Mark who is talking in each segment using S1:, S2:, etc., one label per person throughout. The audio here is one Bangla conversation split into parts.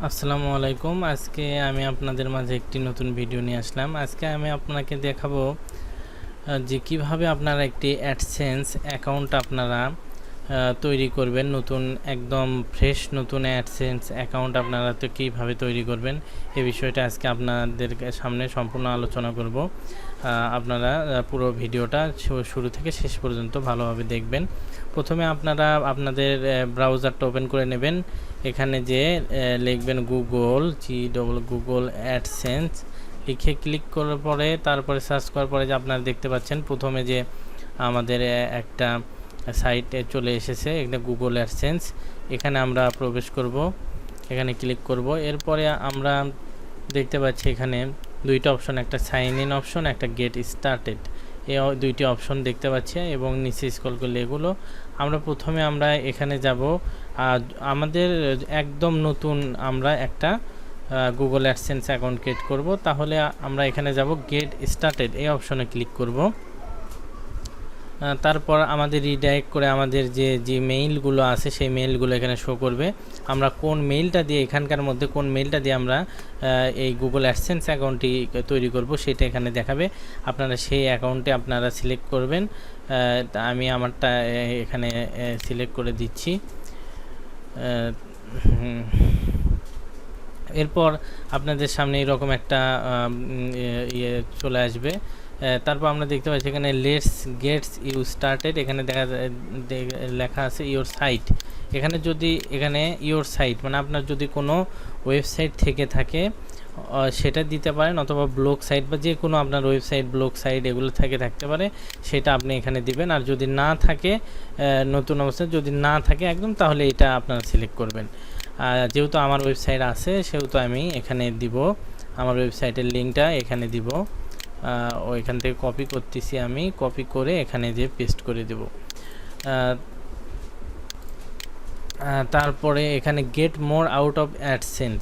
S1: আসসালামু আলাইকুম। আজকে আমি আপনাদের মাঝে একটি নতুন ভিডিও নিয়ে আসলাম। আজকে আমি আপনাকে দেখাবো যে কিভাবে আপনারা একটি অ্যাডসেন্স অ্যাকাউন্ট আপনারা তৈরি করবেন। নতুন একদম ফ্রেশ নতুন অ্যাডসেন্স অ্যাকাউন্ট আপনারা তো কীভাবে তৈরি করবেন এই বিষয়টা আজকে আপনাদের সামনে সম্পূর্ণ আলোচনা করব। আপনারা পুরো ভিডিওটা শুরু থেকে শেষ পর্যন্ত ভালোভাবে দেখবেন। প্রথমে আপনারা আপনাদের ব্রাউজারটা ওপেন করে নেবেন। এখানে যে লিখবেন গুগল অ্যাডসেন্স লিখে ক্লিক করার পরে তারপরে সার্চ করার পরে যে আপনারা দেখতে পাচ্ছেন প্রথমে যে আমাদের একটা সাইটে চলে এসেছে, এটা গুগল অ্যাডসেন্স। এখানে আমরা প্রবেশ করব, এখানে ক্লিক করব। এরপরে আমরা দেখতে পাচ্ছি এখানে দুইটা অপশন, একটা সাইন ইন অপশন, একটা গেট স্টার্টেড। এই দুইটি অপশন দেখতে পাচ্ছি এবং নিচে স্ক্রল করলে এগুলো আমরা প্রথমে এখানে যাব। আমাদের একদম নতুন আমরা একটা গুগল অ্যাডসেন্স অ্যাকাউন্ট ক্রিয়েট করব। তাহলে আমরা এখানে যাব গেট স্টার্টেড এই অপশনে ক্লিক করব। তারপর আমাদের রিডাইরেক্ট করে আমাদের যে মেইলগুলো আছে সেই মেইলগুলো এখানে শো করবে। আমরা কোন মেইলটা দিয়ে এখানকার মধ্যে কোন মেইলটা দিয়ে আমরা এই গুগল অ্যাডসেন্স অ্যাকাউন্টটি তৈরি করব সেটা এখানে দেখাবে। আপনারা সেই অ্যাকাউন্টে আপনারা সিলেক্ট করবেন। আমি আমারটা এখানে সিলেক্ট করে দিচ্ছি। এরপর আপনাদের সামনে এরকম একটা ইয়ে চলে আসবে। তারপর আমরা দেখতে পাচ্ছি এখানে লেটস গেটস ইউ স্টার্টেড, এখানে লেখা আছে ইওর সাইট। এখানে যদি এখানে ইওর সাইট মানে আপনার যদি কোনো ওয়েবসাইট থেকে থাকে সেটা দিতে পারেন, অথবা ব্লগ সাইট বা যে কোনো আপনার ওয়েবসাইট ব্লগ সাইট এগুলো থাকতে পারে, সেটা আপনি এখানে দিবেন। আর যদি না থাকে নতুন অবস্থায় যদি না থাকে একদম, তাহলে এটা আপনারা সিলেক্ট করবেন। যেহেতু আমার ওয়েবসাইট আছে সেহেতু আমি এখানে দিব, আমার ওয়েবসাইটের লিঙ্কটা এখানে দিব। এখান থেকে কপি করতেছি, আমি কপি করে এখানে যে পেস্ট করে দেব। তারপরে এখানে get more out of AdSense,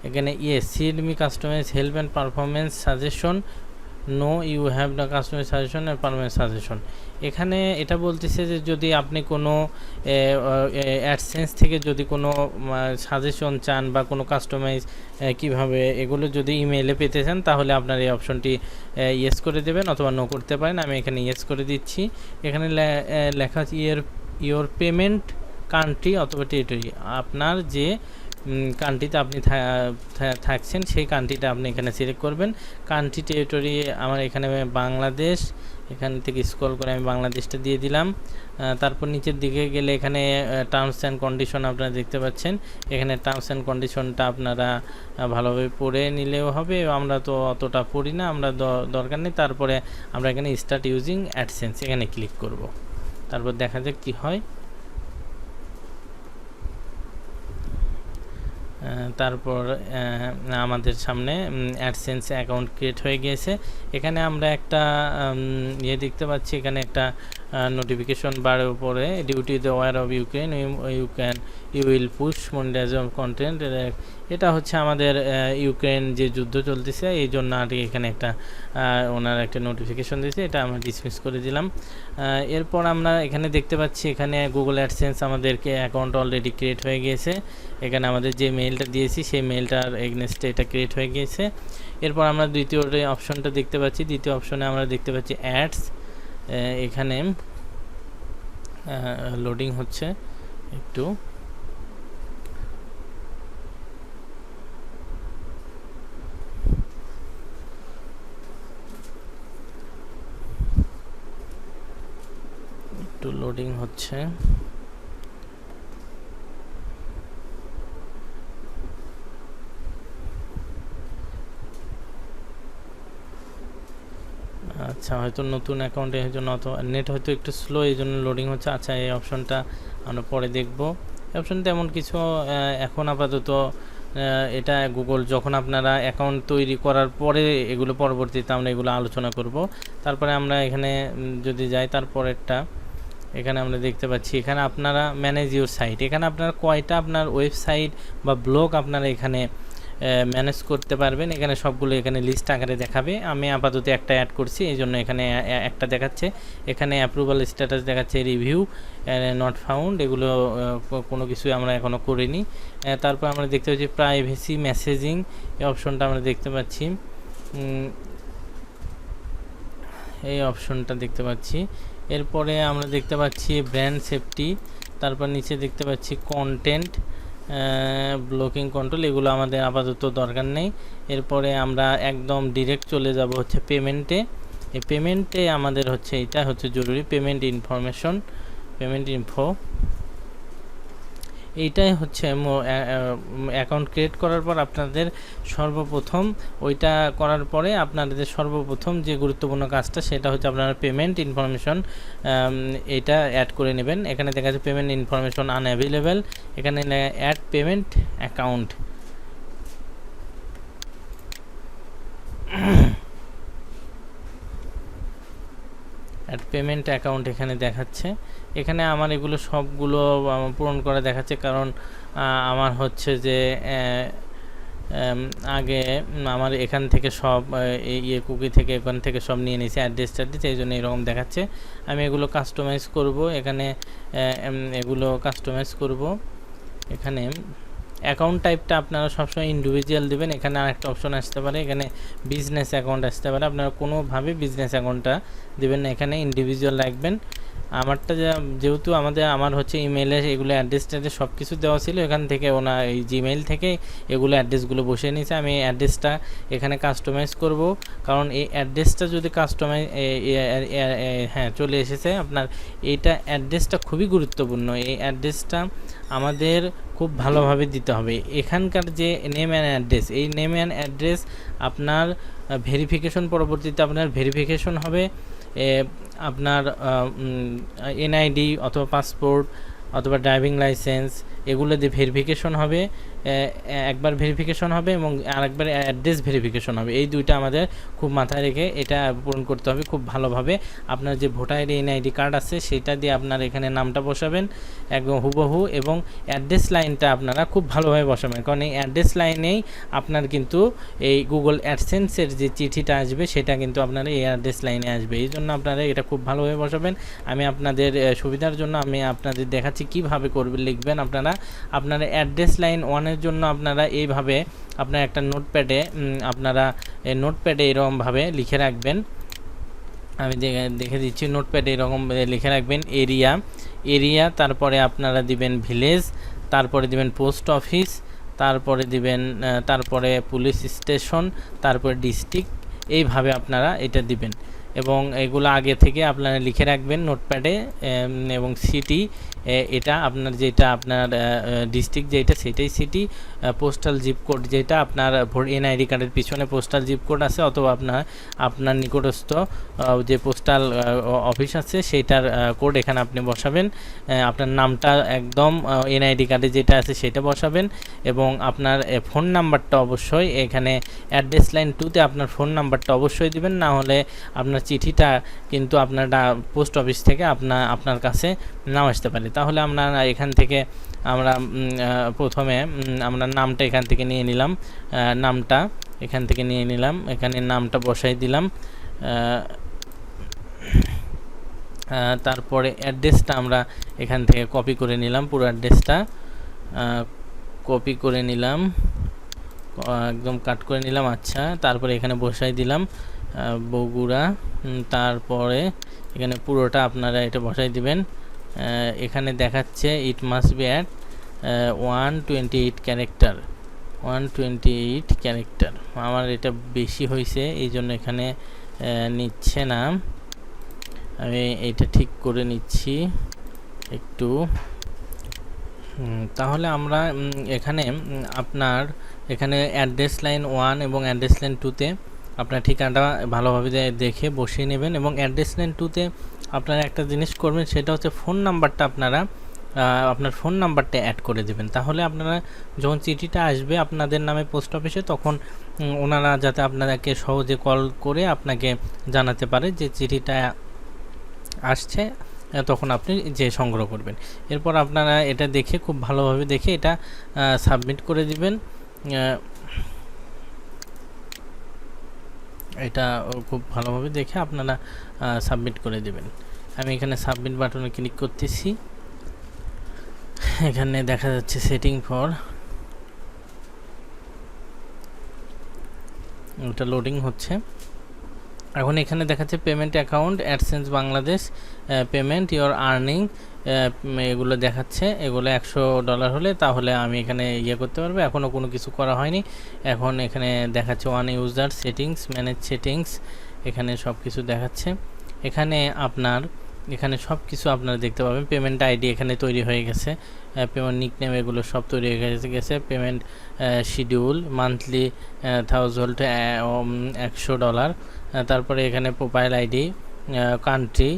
S1: এখানে সিড মি customize help and performance suggestion, no you have the customer suggestion and performance suggestion. এখানে এটা বলতেছে যে যদি আপনি কোনো অ্যাডসেন্স থেকে যদি কোনো সাজেশন চান বা কোনো কাস্টমাইজ কিভাবে এগুলো যদি ইমেইলে পেতে চান, তাহলে আপনার এই অপশনটি ইয়েস করে দেবেন অথবা নো করতে পারেন। আমি এখানে ইয়েস করে দিচ্ছি। এখানে লেখা আছে ইয়োর পেমেন্ট কান্ট্রি অথবা টেরিটরি, আপনার যে কান্ট্রিতে আপনি থাকছেন সেই কান্ট্রিটা আপনি এখানে সিলেক্ট করবেন। কান্ট্রি টেরিটরি আমার এখানে বাংলাদেশ, এখান থেকে স্ক্রল করে আমি বাংলাদেশটা দিয়ে দিলাম। তারপর নিচের দিকে গেলে এখানে টার্মস অ্যান্ড কন্ডিশন আপনারা দেখতে পাচ্ছেন। এখানে টার্মস অ্যান্ড কন্ডিশনটা আপনারা ভালোভাবে পড়ে নিলেও হবে, আমরা তো অতটা পড়ি না, আমরা দরকার নেই। তারপরে আমরা এখানে স্টার্ট ইউজিং অ্যাডসেন্স এখানে ক্লিক করব। তারপর দেখা যাক কী হয়। তারপর আমাদের সামনে অ্যাডসেন্স অ্যাকাউন্ট ক্রিয়েট হয়ে গিয়েছে। এখানে আমরা একটা দেখতে পাচ্ছি, এখানে একটা নোটিফিকেশন বারের উপরে due to the war of Ukraine you will push monetization content. এটা হচ্ছে আমাদের ইউক্রেন যে যুদ্ধ চলতেছে এই জন্য আর এখানে একটা ওনার একটা নোটিফিকেশন দিয়েছে, এটা আমরা ডিসমিস করে দিলাম। এরপর আমরা এখানে দেখতে পাচ্ছি এখানে গুগল অ্যাডসেন্স আমাদেরকে অ্যাকাউন্ট অলরেডি ক্রিয়েট হয়ে গিয়েছে। এখানে আমাদের যে মেইলটা দিয়েছি সেই মেইলটার এগনেস্টে এটা ক্রিয়েট হয়ে গিয়েছে। এরপর আমরা দ্বিতীয় অপশনটা দেখতে পাচ্ছি, দ্বিতীয় অপশনে আমরা দেখতে পাচ্ছি অ্যাডস। এখানে লোডিং হচ্ছে একটু। লোডিং হচ্ছে। আচ্ছা, হয়তো নতুন অ্যাকাউন্টে এই জন্য অত নেট হয়তো একটু স্লো, এই জন্য লোডিং হচ্ছে। আচ্ছা, এই অপশনটা আমরা পরে দেখব। এই অপশনটা এমন কিছু এখন আপাতত এটা গুগল যখন আপনারা অ্যাকাউন্ট তৈরি করার পরে এগুলো পরবর্তীতে আমরা এগুলো আলোচনা করব। তারপরে আমরা এখানে যদি যাই তারপরেরটা, এখানে আমরা দেখতে পাচ্ছি এখানে আপনারা ম্যানেজ ইউর সাইট, এখানে আপনারা কয়টা আপনার ওয়েবসাইট বা ব্লগ আপনারা এখানে ম্যানেজ করতে পারবেন। এখানে সবগুলো এখানে লিস্ট আকারে দেখাবে। আমি আপাতত একটা অ্যাড করছি, এই জন্য এখানে একটা দেখাচ্ছে। এখানে অ্যাপ্রুভাল স্ট্যাটাস দেখাচ্ছে, রিভিউ নট ফাউন্ড, এগুলো কোনো কিছুই আমরা এখনও করিনি। তারপর আমরা দেখতে পাচ্ছি প্রাইভেসি মেসেজিং, এই অপশনটা আমরা দেখতে পাচ্ছি, এই অপশনটা দেখতে পাচ্ছি। এরপরে আমরা দেখতে পাচ্ছি ব্র্যান্ড সেফটি, তারপর নিচে দেখতে পাচ্ছি কন্টেন্ট ব্লকিং কন্ট্রোল, এগুলো আমাদের আপাতত দরকার নেই। এরপরে আমরা একদম ডিরেক্ট চলে যাব হচ্ছে পেমেন্টে। এই পেমেন্টে আমাদের হচ্ছে এটা হচ্ছে জরুরি, পেমেন্ট ইনফরমেশন, পেমেন্ট ইনফো। এইটাই হচ্ছে অ্যাকাউন্ট ক্রিয়েট করার পর আপনাদের সর্বপ্রথম ওইটা করার পরে আপনাদের সর্বপ্রথম যে গুরুত্বপূর্ণ কাজটা সেটা হচ্ছে আপনারা পেমেন্ট ইনফরমেশন এটা অ্যাড করে নেবেন। এখানে দেখা যাচ্ছে পেমেন্ট ইনফরমেশন আনঅ্যাভেলেবেল, এখানে add payment account. Add payment account এখানে দেখাচ্ছে। এখানে আমার এগুলো সবগুলো পূরণ করে দেখাচ্ছে, কারণ আমার হচ্ছে যে আগে আমার এখান থেকে সব কুকি থেকে এখান থেকে সব নিয়ে নিয়েছি অ্যাড্রেস এই জন্য এরকম দেখাচ্ছে। আমি এগুলো কাস্টমাইজ করব, এখানে এগুলো কাস্টমাইজ করব। এখানে অ্যাকাউন্ট টাইপটা আপনারা সবসময় ইন্ডিভিজুয়াল দেবেন। এখানে আরেকটা অপশন আসতে পারে, এখানে বিজনেস অ্যাকাউন্ট আসতে পারে, আপনারা কোনোভাবে বিজনেস অ্যাকাউন্টটা দেবেন না, এখানে ইন্ডিভিজুয়াল রাখবেন। আমারটা যেহেতু আমার হচ্ছে ইমেলে এগুলো অ্যাড্রেসটা সব কিছু দেওয়া ছিল, এখান থেকে ওনার এই জিমেইল থেকে এগুলো অ্যাড্রেসগুলো বসিয়ে নিয়েছে। আমি অ্যাড্রেসটা এখানে কাস্টমাইজ করব, কারণ এই অ্যাড্রেসটা যদি কাস্টমাইজ হ্যাঁ চলে এসেছে আপনার। এইটা অ্যাড্রেসটা খুবই গুরুত্বপূর্ণ, এই অ্যাড্রেসটা আমাদের খুব ভালোভাবে দিতে হবে। এখানকার যে নেম অ্যান্ড অ্যাড্রেস, এই নেম অ্যান্ড অ্যাড্রেস আপনার ভেরিফিকেশন, পরবর্তীতে আপনার ভেরিফিকেশন হবে আপনার এনআইডি অথবা পাসপোর্ট অথবা ড্রাইভিং লাইসেন্স, এগুলো দিয়ে ভেরিফিকেশন হবে। একবার ভেরিফিকেশন হবে এবং আরেকবার অ্যাড্রেস ভেরিফিকেশন হবে। এই দুইটা আমাদের খুব মাথায় রেখে এটা পূরণ করতে হবে খুব ভালোভাবে। আপনার যে ভোটার আইডি এনআইডি কার্ড আছে সেটা দিয়ে আপনার এখানে নামটা বসাবেন একদম হুবহু, এবং অ্যাড্রেস লাইনটা আপনারা খুব ভালোভাবে বসাবেন, কারণ এই অ্যাড্রেস লাইনেই আপনার কিন্তু এই গুগল অ্যাডসেন্সের যে চিঠিটা আসবে সেটা কিন্তু আপনার এই অ্যাড্রেস লাইনে আসবে। এই জন্য আপনারা এটা খুব ভালোভাবে বসাবেন। আমি আপনাদের সুবিধার জন্য আমি আপনাদের দেখাচ্ছি কীভাবে লিখবেন। আপনারা অ্যাড্রেস লাইন 1-এর জন্য আপনারা এইভাবে আপনার একটা নোটপ্যাডে এরকমভাবে লিখে রাখবেন। আমি দেখে দিচ্ছি, নোটপ্যাডে এরকম লিখে রাখবেন এরিয়া, তারপরে আপনারা দিবেন ভিলেজ, তারপরে দিবেন পোস্ট অফিস, তারপরে পুলিশ স্টেশন, তারপরে ডিস্ট্রিক্ট, এইভাবে আপনারা এটা দিবেন। এবং এগুলো আগে থেকে আপনারা লিখে রাখবেন নোটপ্যাডে। এবং সিটি, এটা আপনার যেটা আপনার ডিস্ট্রিক্ট যেটা সেটাই সিটি, পোস্টাল জিপ কোড যেটা আপনার এনআইডি কার্ডের পিছনে পোস্টাল জিপ কোড আছে, অথবা আপনার নিকটস্থ যে পোস্টাল অফিস আছে সেইটার কোড এখানে আপনি বসাবেন। আপনার নামটা একদম এনআইডি কার্ডে যেটা আছে সেটা বসাবেন, এবং আপনার ফোন নাম্বারটা অবশ্যই এখানে অ্যাড্রেস লাইন 2-তে আপনার ফোন নাম্বারটা অবশ্যই দিবেন, না হলে আপনার চিঠিটা কিন্তু আপনার পোস্ট অফিস থেকে আপনার কাছে নাও আসতে পারে। তাহলে আমরা এখান থেকে প্রথমে আমরা নামটা এখান থেকে নিয়ে নিলাম, এখানে নামটা বসাই দিলাম। তারপরে অ্যাড্রেসটা আমরা এখান থেকে কপি করে নিলাম, পুরো অ্যাড্রেসটা কপি করে নিলাম, একদম কাট করে নিলাম। আচ্ছা, তারপরে এখানে বসাই দিলাম বগুড়া, তারপরে এখানে পুরোটা আপনারা এটা বসাই দিবেন। এখানে দেখাচ্ছে it must be at 128 character, 128 character. আমার এটা বেশি হয়েছে, এই জন্য এখানে নিচ্ছে না, আমি এটা ঠিক করে নিচ্ছি একটু। তাহলে আমরা এখানে এখানে অ্যাড্রেস লাইন 1 এবং অ্যাড্রেস লাইন 2-তে আপনার ঠিকানাটা ভালোভাবে দেখে বসিয়ে নেবেন। এবং অ্যাড্রেস লাইন 2-তে আপনারা একটা জিনিস করবেন, সেটা হচ্ছে ফোন নাম্বারটা আপনার ফোন নাম্বারটা অ্যাড করে দেবেন। তাহলে আপনারা যখন চিঠিটা আসবে আপনাদের নামে পোস্ট অফিসে, তখন ওনারা যাতে আপনাদেরকে সহজে কল করে আপনাকে জানাতে পারে যে চিঠিটা আসছে, তখন আপনি যে সংগ্রহ করবেন। এরপর আপনারা এটা দেখে খুব ভালোভাবে দেখে এটা সাবমিট করে দিবেন। এটা খুব ভালোভাবে দেখে আপনারা সাবমিট করে দেবেন। আমি এখানে সাবমিট বাটনে ক্লিক করতেছি। এখানে দেখা যাচ্ছে সেটিং ফর, ওটা লোডিং হচ্ছে। এখন এখানে দেখাচ্ছে payment account AdSense Bangladesh payment your earning, এগুলো দেখাচ্ছে। এগুলো $100 হলে তাহলে আমি এখানে ইয়ে করতে পারবো। এখনও কোনো কিছু করা হয়নি। এখন এখানে দেখাচ্ছে one user settings, manage settings, এখানে সব কিছু দেখাচ্ছে। এখানে এখানে সব কিছু আপনারা দেখতে পাবেন। পেমেন্ট আইডি এখানে তৈরি হয়ে গেছে, পেমেন্ট নিকনেম এগুলো সব তৈরি হয়ে গেছে। পেমেন্ট শিডিউল মান্থলি 100, তারপরে এখানে profile ID, country,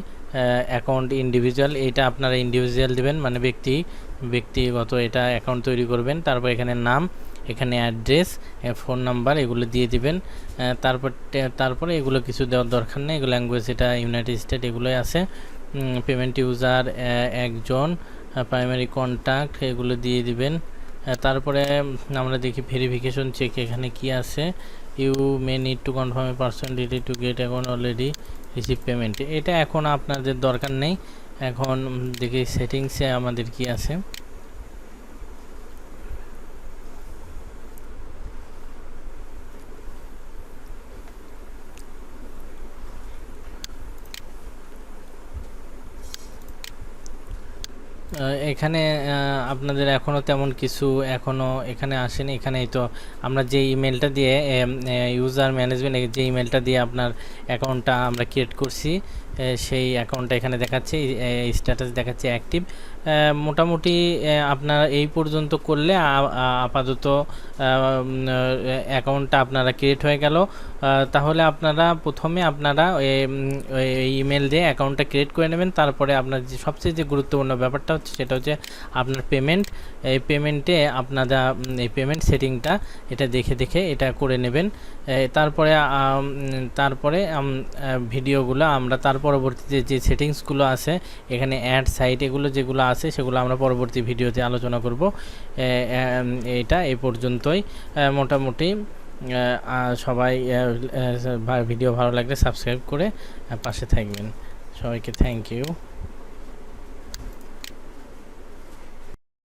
S1: account individual, এটা আপনারা ইন্ডিভিজুয়াল দেবেন, মানে ব্যক্তিগত এটা অ্যাকাউন্ট তৈরি করবেন। তারপর এখানে নাম, এখানে অ্যাড্রেস, ফোন নাম্বার, এগুলো দিয়ে দিবেন। তারপরে এগুলো কিছু দেওয়ার দরকার নেই, এগুলো ল্যাঙ্গুয়েজ এটা ইউনাইটেড স্টেট এগুলোই আছে। পেমেন্ট ইউজার একজন, প্রাইমারি কন্ট্যাক্ট এগুলো দিয়ে দিবেন। তারপরে আমরা দেখি ভেরিফিকেশন চেক এখানে কি আছে। You may need to confirm a person detail to get account already receive payment, এটা এখন আপনাদের দরকার নেই। এখন দেখি সেটিংসে আমাদের কি আছে। এখানে আপনাদের এখনও তেমন কিছু এখানে আসেনি। এখানেই তো আমরা যে ইমেলটা দিয়ে ইউজার ম্যানেজমেন্ট, যে ইমেলটা দিয়ে আপনার অ্যাকাউন্টটা আমরা ক্রিয়েট করছি, সেই অ্যাকাউন্টটা এখানে দেখাচ্ছে, স্ট্যাটাস দেখাচ্ছে অ্যাক্টিভ। মোটামুটি আপনারা এই পর্যন্ত করলে আপাতত অ্যাকাউন্টটা আপনারা ক্রিয়েট হয়ে গেল। তাহলে আপনারা প্রথমে ইমেল দিয়ে অ্যাকাউন্টটা ক্রিয়েট করে নেবেন। তারপরে আপনার যে সবচেয়ে যে গুরুত্বপূর্ণ ব্যাপারটা হচ্ছে সেটা হচ্ছে আপনার পেমেন্ট। এই পেমেন্টে আপনারা এই পেমেন্ট সেটিংটা এটা দেখে এটা করে নেবেন। তারপরে ভিডিওগুলো আমরা পরবর্তীতে যে সেটিংসগুলো আছে এখানে অ্যাড সাইট এগুলো যেগুলো আছে সেগুলো আমরা পরবর্তী ভিডিওতে আলোচনা করব। এটা এই পর্যন্তই। মোটামুটি সবাই ভিডিও ভালো লাগলে সাবস্ক্রাইব করে পাশে থাকবেন। সবাইকে থ্যাংক ইউ।